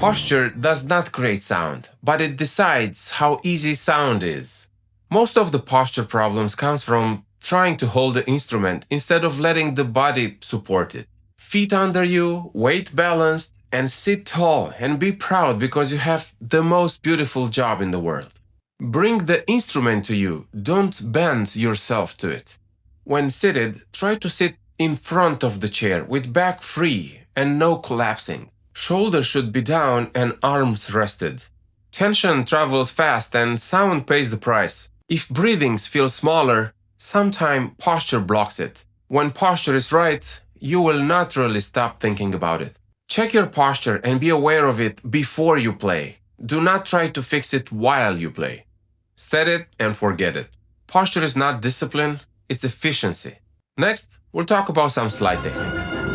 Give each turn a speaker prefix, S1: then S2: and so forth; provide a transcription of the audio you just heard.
S1: Posture does not create sound, but it decides how easy sound is. Most of the posture problems comes from trying to hold the instrument instead of letting the body support it. Feet under you, weight balanced, and sit tall and be proud because you have the most beautiful job in the world. Bring the instrument to you, don't bend yourself to it. When seated, try to sit in front of the chair with back free and no collapsing. Shoulders should be down and arms rested. Tension travels fast and sound pays the price. If breathings feel smaller, sometimes posture blocks it. When posture is right, you will naturally stop thinking about it. Check your posture and be aware of it before you play. Do not try to fix it while you play. Set it and forget it. Posture is not discipline, it's efficiency. Next, we'll talk about some slide technique.